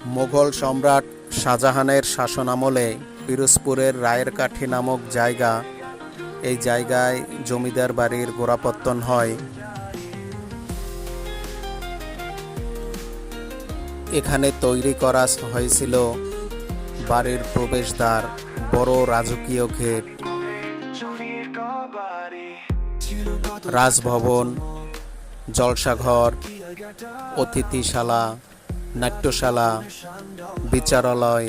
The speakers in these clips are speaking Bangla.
মোগল সম্রাট শাহজাহানের শাসনামলে পিরোজপুরের রায়ের কাঠি নামক জায়গা, এই জায়গায় জমিদার বাড়ির গোড়াপত্তন হয়। এখানে তৈরি করা হয়েছিল বাড়ির প্রবেশদ্বার, বড় রাজকীয় গেট, রাজভবন, জলসাঘর, অতিথিশালা, নাট্যশালা, বিচারালয়,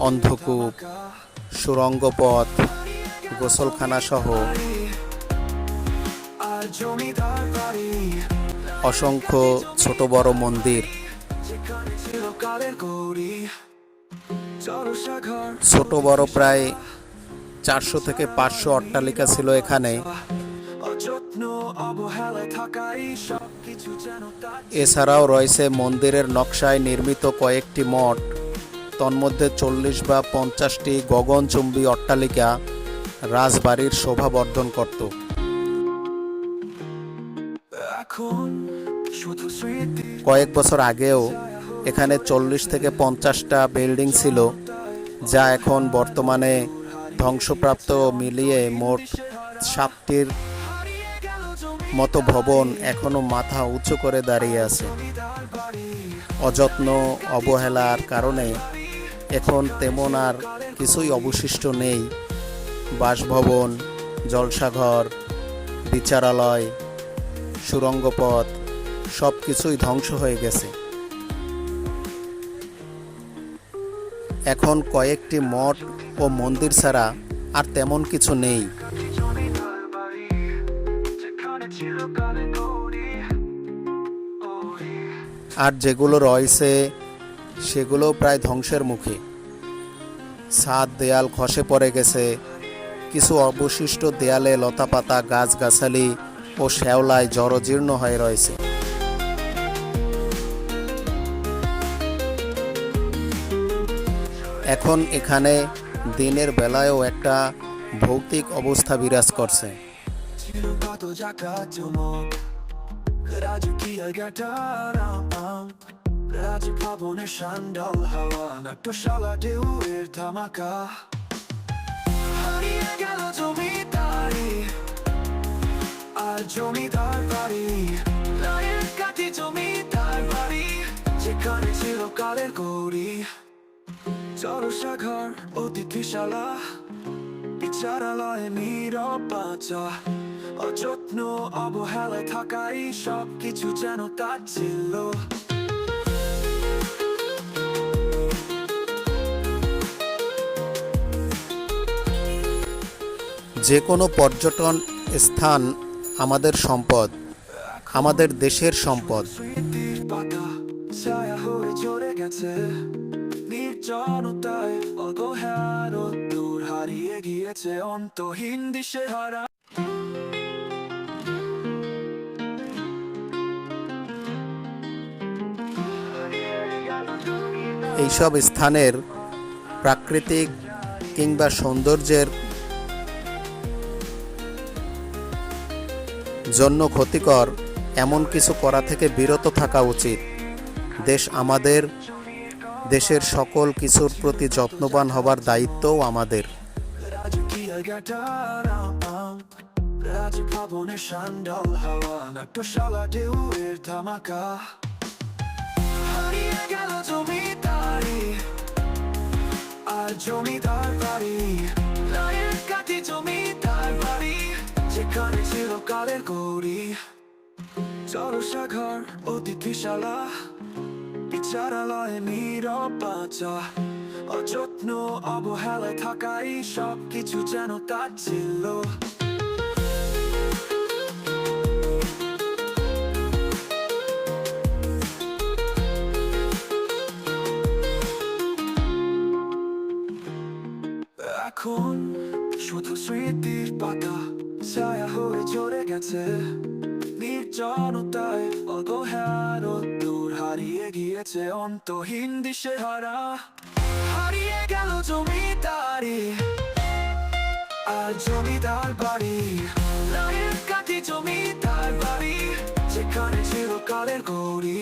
অন্ধকূপ, সুড়ঙ্গ পথ, গোসলখানা সহ অসংখ্য ছোট বড় মন্দির। ছোট বড় প্রায় 400 থেকে 500 অট্টালিকা ছিল এখানে। এছাড়াও রয়েছে মন্দিরের নকশায় নির্মিত কয়েকটি মঠ, তন্মধ্যে 40 বা 50টি গগনচুম্বী অট্টালিকা রাজবাড়ির শোভা বর্ধন করত। কয়েক বছর আগেও এখানে 40 থেকে 50টা বিল্ডিং ছিল, যা এখন বর্তমানে ধ্বংসপ্রাপ্ত মিলিয়ে মোট 7টির মতো ভবন এখনো মাথা উঁচু করে দাঁড়িয়ে আছে। অযত্ন অবহেলার কারণে এখন তেমন আর কিছুই অবশিষ্ট নেই। বাসভবন, জলসাঘর, বিচারালয়, সুড়ঙ্গ পথ সব কিছুই ধ্বংস হয়ে গেছে। এখন কয়েকটি মঠ ও মন্দির ছাড়া আর তেমন কিছু নেই। আর যেগুলো রয়েছে সেগুলো প্রায় ধ্বংসের মুখে। ছাদ দেয়াল খসে পড়ে গেছে, কিছু অবশিষ্ট দেয়ালে লতাপাতা, গাছগাছালি ও শ্যাওলায় জরাজীর্ণ হয়ে রয়েছে। এখন এখানে দিনের বেলায়ও একটা ভৌতিক অবস্থা বিরাজ করছে। রাজভবনের শান্ডাল হাওয়া, নাট্যশালা ঢেউয়ের ধামাকা, হারিয়ে গেল জমিদারি আর জমিদার বাড়ি, রায়ের কাঠি জমিদার বাড়ি, যেখানে ছিল কালের গৌরী। জলসাঘর, অতিথিশালা, বিচারালয়, নীরব বাঁচা, অযত্ন অবহেলায় থাকাই সব কিছু যেন তার ছিল। যে কোনো পর্যটন স্থান আমাদের সম্পদ, আমাদের দেশের সম্পদ। নির্জনতায় অগহ্বর দূর হারিয়ে গিয়েছে অন্তহীন দিশেহারা। এইসব স্থানের প্রাকৃতিক কিংবা সৌন্দর্যের জন্য ক্ষতিকর এমন কিছু করা থেকে বিরত থাকা উচিত। দেশ আমাদের, দেশের সকল কিছুর প্রতি যত্নবান হবার দায়িত্বও আমাদের। রাজভবনের শান্ডাল হাওয়া, নাট্যশালা ঢেউয়ের ধামাকা, হারিয়ে গেল জমিদারি আর জমিদার বাড়ি, রায়ের কাঠি জমিদার বাড়ি, যেখানে ছিল কালের গৌরী। জলসাঘর, অতিথিশালা, বিচারালয়, নীরব বাঁচা, অযত্ন অবহেলায় থাকাই সব কিছু যেন তার ছিল। এখন শুধু স্মৃতির পাতা ছায়া হয়ে ঝরে গেছে, নির্জনতায় অগহ্বর দূর হারিয়ে গিয়েছে অন্তহীন দিশেহারা। হারিয়ে গেল জমিদারি আর জমিদার বাড়ি, রায়ের কাঠি জমিদার বাড়ি, যেখানে ছিল কালের গৌরী।